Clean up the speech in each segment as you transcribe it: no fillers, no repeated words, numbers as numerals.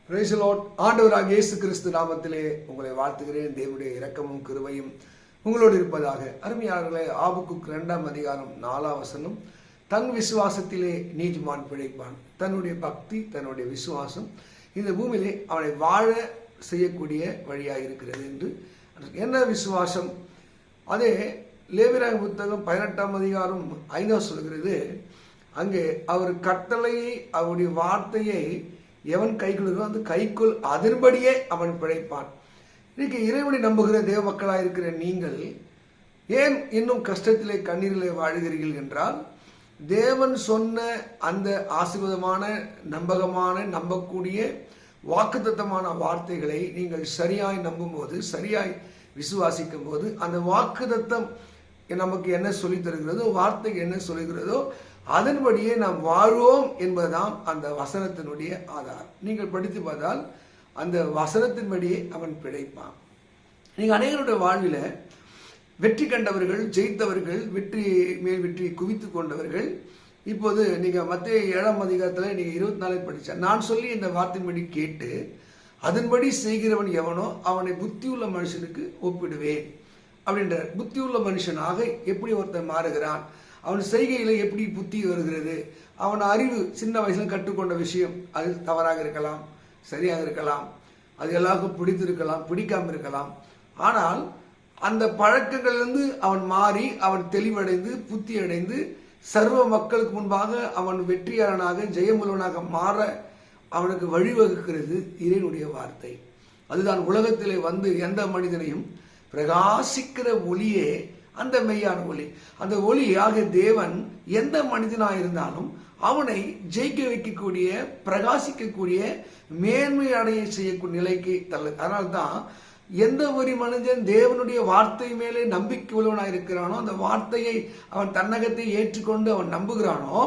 Praise the Lord. ஆண்டவராகிய இயேசு கிறிஸ்து நாமத்திலே உங்களை வாழ்த்துகிறேன். தேவனுடைய இரக்கமும் கிருபையும் உங்களோடு இருப்பதாக. அருமையாளர்களே, ஆபக்குக் 2 அதிகாரம் 4 வசனம், தன் விசுவாசத்திலே நீதிமான் பிழைப்பான். தன்னுடைய பக்தி, தன்னுடைய விசுவாசம் இந்த பூமியிலே அவனை வாழ செய்யக்கூடிய வழியாக இருக்கிறது என்று. என்ன விசுவாசம்? அதே லேவியராக புத்தகம் 18 அதிகாரம் 5 சொல்கிறது, அங்கே அவர் கட்டளையை, அவருடைய வார்த்தையை எவன் கைக்கொள்கிறோ அந்த கைக்குள் அதன்படியே அவன் பிழைப்பான். இன்னைக்கு இறைவனை நம்புகிற தேவ மக்களாக இருக்கிற நீங்கள் ஏன் இன்னும் கஷ்டத்திலே கண்ணீரிலே வாழுகிறீர்கள் என்றால், தேவன் சொன்ன அந்த ஆசீர்வாதமான, நம்பகமான, நம்பக்கூடிய வாக்குத்தத்தமான வார்த்தைகளை நீங்கள் சரியாய் நம்பும் போது, சரியாய் விசுவாசிக்கும் போது, அந்த வாக்குத்தத்தம் நமக்கு என்ன சொல்லித் தருகிறதோ, வார்த்தை என்ன சொல்லுகிறதோ அதன்படியே நாம் வாழ்வோம் என்பதுதான் அந்த வசனத்தினுடைய ஆதாரம். நீங்கள் படித்து பார்த்தால் அந்த வசனத்தின்படியே அவன் பிழைப்பான். நீங்கள் அநேகருடைய வாழ்வில் வெற்றி கண்டவர்கள், ஜெயித்தவர்கள், வெற்றி மேல் வெற்றி குவித்து கொண்டவர்கள். இப்போது நீங்கள் மத்திய 7 அதிகாரத்தில் நீங்கள் 24 படித்தா, நான் சொல்லி இந்த வார்த்தையின்படி கேட்டு அதன்படி செய்கிறவன் எவனோ அவனை புத்தியுள்ள மனுஷனுக்கு ஒப்பிடுவேன் அப்படின்ற. புத்தியுள்ள மனுஷனாக எப்படி ஒருத்தன் மாறுகிறான், அவன் செய்கையில் எப்படி புத்தி வருகிறது, அவன் அறிவு சின்ன வயசுல கற்றுக்கொண்ட விஷயம் அது தவறாக இருக்கலாம், சரியாக இருக்கலாம், அது எல்லாருக்கும் பிடித்திருக்கலாம், பிடிக்காம இருக்கலாம். ஆனால் அந்த பழக்கங்கள்லேருந்து அவன் மாறி, அவன் தெளிவடைந்து, புத்தி அடைந்து, சர்வ மக்களுக்கு முன்பாக அவன் வெற்றியாளனாக, ஜெயமுள்ளவனாக மாற அவனுக்கு வழிவகுக்கிறது இறைவனுடைய வார்த்தை. அதுதான் உலகத்திலே வந்து எந்த மனிதனையும் பிரகாசிக்கிற ஒளியே அந்த மெய்யான ஒளி. அந்த ஒளியாக தேவன் எந்த மனிதனாக இருந்தாலும் அவனை ஜெயிக்க வைக்கக்கூடிய, பிரகாசிக்கக்கூடிய, மேன்மை அடைய செய்யக்கூடிய நிலைக்கு தள்ள. அதனால்தான் எந்த ஒரு மனிதன் தேவனுடைய வார்த்தை மேலே நம்பிக்கை உள்ளவனாக இருக்கிறானோ, அந்த வார்த்தையை அவன் தன்னகத்தை ஏற்றுக்கொண்டு அவன் நம்புகிறானோ,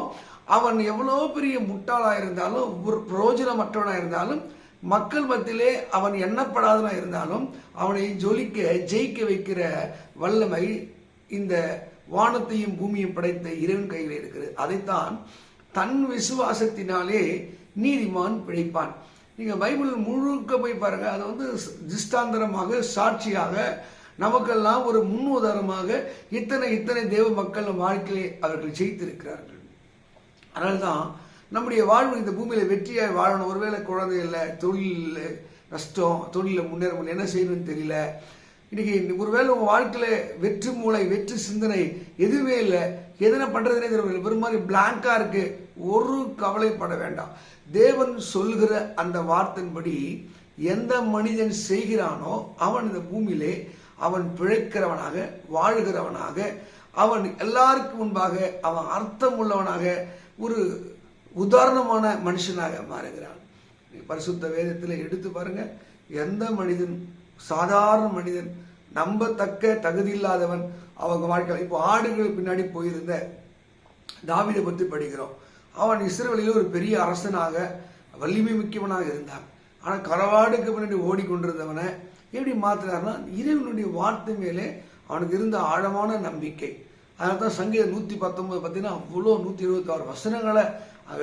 அவன் எவ்வளோ பெரிய முட்டாளாக இருந்தாலும், ஒரு பிரயோஜனமற்றவனாக இருந்தாலும், மக்கள் மத்தியிலே அவன் எண்ணப்படாதனா இருந்தாலும் அவனை ஜெயிக்க வைக்கிற வல்லமை இந்த வானத்தையும் பூமியும் படைத்த இறைவன் கையில் இருக்கிறது. அதைத்தான் தன் விசுவாசத்தினாலே நீதிமான் பிழைப்பான். நீங்க பைபிள் முழுக்க போய் பாருங்க, அதை வந்து திஷ்டாந்தரமாக, சாட்சியாக, நமக்கெல்லாம் ஒரு முன்னுதாரணமாக இத்தனை தேவ மக்கள் வாழ்க்கையிலே அவர்கள் ஜெயித்திருக்கிறார்கள். அதனால்தான் நம்முடைய வாழ்வு இந்த பூமியில வெற்றியாய் வாழணும். ஒருவேளை குழந்தை இல்லை, தொழில் நஷ்டம், தொழிலில் முன்னேற முடியல, என்ன செய்யணும்னு தெரியல. இன்னைக்கு ஒருவேளை உங்க வாழ்க்கையில வெற்றி மூளை, வெற்றி சிந்தனை எதுவுமே இல்லை, எதனை பண்றதுனே தெரியல, ஒரு மாதிரி பிளாங்கா இருக்கு. ஒரு கவலைப்பட வேண்டாம். தேவன் சொல்கிற அந்த வார்த்தையின்படி எந்த மனிதன் செய்கிறானோ அவன் இந்த பூமியிலே அவன் பிழைக்கிறவனாக, வாழ்கிறவனாக, அவன் எல்லாருக்கும் முன்பாக அவன் அர்த்தம் உள்ளவனாக, ஒரு உதாரணமான மனுஷனாக மாறுகிறான். பரிசுத்த வேதத்தில் எடுத்து பாருங்க, எந்த மனிதன், சாதாரண மனிதன், நம்பத்தக்க தகுதி இல்லாதவன், அவங்க வாழ்க்கை. இப்போ ஆடுகள் பின்னாடி போயிருந்த தாவீதை பற்றி படிக்கிறோம். அவன் இஸ்ரவேலில் ஒரு பெரிய அரசனாக, வலிமை மிக்கவனாக இருந்தான். ஆனால் கரவாடுக்கு பின்னாடி ஓடிக்கொண்டிருந்தவனை எப்படி மாத்தினார்னா, இறைவனுடைய வார்த்தை மேலே அவனுக்கு இருந்த ஆழமான நம்பிக்கை. அதனால தான் சங்கீதம் 119 பார்த்தீங்கன்னா அவ்வளோ 126 வசனங்களை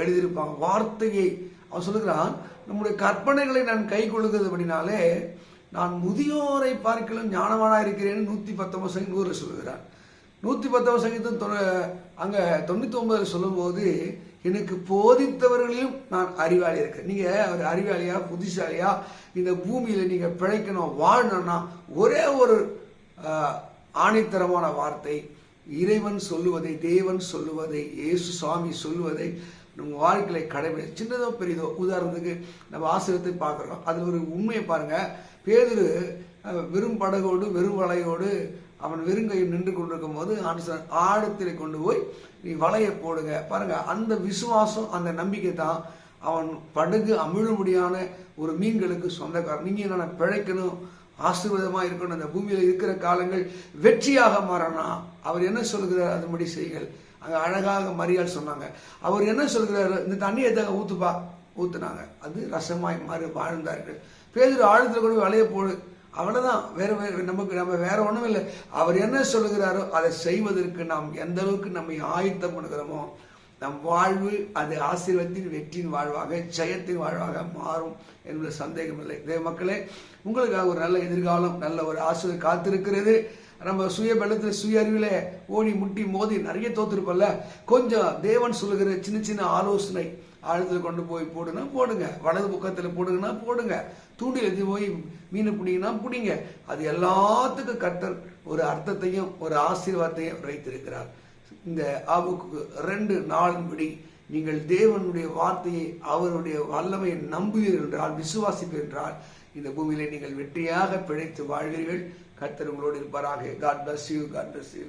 எழுதியிருப்பாங்க. வார்த்தையை அவன் சொல்லுகிறான், நம்முடைய கற்பனைகளை நான் கை கொள்ளுகிறது அப்படின்னாலே நான் முதியோரை பார்க்கலும் ஞானவானா இருக்கிறேன்னு 119 சங்கீதம் 100 சொல்லுகிறான். 119 சங்கீதம் அங்க 99 சொல்லும் போது, எனக்கு போதித்தவர்களையும் நான் அறிவாளி இருக்கேன். நீங்க ஒரு அறிவாளியா, புத்திசாலியா இந்த பூமியில நீங்க பிழைக்கணும், வாழணும்னா ஒரே ஒரு ஆணைத்தரமான வார்த்தை, இறைவன் சொல்லுவதை, தேவன் சொல்லுவதை, இயேசு சுவாமி சொல்லுவதை நம்ம வாழ்க்கையில கடைபிடி. சின்னதோ பெரியதோ, உதாரணத்துக்கு நம்ம ஆசிரியத்தை பார்க்குறோம். அதில் ஒரு உண்மையை பாருங்க. பேதுரு வெறும் படகோடு, வெறும் வலையோடு, அவன் வெறுங்கையும் நின்று கொண்டிருக்கும் போது ஆழத்தில் கொண்டு போய் நீ வலையை போடுங்க. பாருங்க, அந்த விசுவாசம், அந்த நம்பிக்கை தான் அவன் படகு அமிழும்படியான ஒரு மீன்களுக்கு சொந்தக்காரன். நீங்க என்ன பிழைக்கணும், ஆசீர்வாதமா இருக்கணும், அந்த பூமியில இருக்கிற காலங்கள் வெற்றியாக மாறணும். அவர் என்ன சொல்கிறார், அதன்படி செய்கள். அங்க அழகாக மரியாள் சொன்னாங்க. அவர் என்ன சொல்கிறார், இந்த தண்ணியை எதாக ஊத்துப்பா, ஊத்துனாங்க, அது ரசமாய் மாறி வாழ்ந்தார்கள். பேதுரு ஆழத்துல கூட வலைய போடு, அவ்வளவுதான். நம்ம வேற ஒண்ணும் இல்லை. அவர் என்ன சொல்லுகிறாரோ அதை செய்வதற்கு நாம் எந்த அளவுக்கு நம்மை ஆயத்தம் பண்ணுகிறோமோ நம் வாழ்வு அது ஆசீர்வாதத்தின் வெற்றியின் வாழ்வாக, ஜெயத்தின் வாழ்வாக மாறும் என்பது சந்தேகமில்லை. தேவ மக்களே, உங்களுக்காக ஒரு நல்ல எதிர்காலம், நல்ல ஒரு ஆசீர்வாதம் காத்திருக்கிறது. நம்ம சுய பலத்தில் சுய அறிவில ஓடி முட்டி மோதி நிறைய தோத்திருப்பல்ல, கொஞ்சம் தேவன் சொல்லுகிற சின்ன சின்ன ஆலோசனை ஆழத்தில் கொண்டு போய் போடுனா போடுங்க, வலது பக்கத்தில் போடுங்கன்னா போடுங்க, தூண்டில் எடுத்து போய் மீன் பிடிங்கன்னா பிடிங்க. அது எல்லாத்துக்கும் கர்த்தர் ஒரு அர்த்தத்தையும் ஒரு ஆசீர்வாதத்தையும் வைத்திருக்கிறார். இந்த ஆபுக்கு 2:4 நீங்கள் தேவனுடைய வார்த்தையை, அவருடைய வல்லமையை நம்புவீர்கள் என்றால், விசுவாசிப்பீர்கள் என்றால், இந்த பூமியிலே நீங்கள் வெற்றியாக பிழைத்து வாழ்வீர்கள். கர்த்தர் உங்களோடு இருப்பாராக. God bless you. God bless you.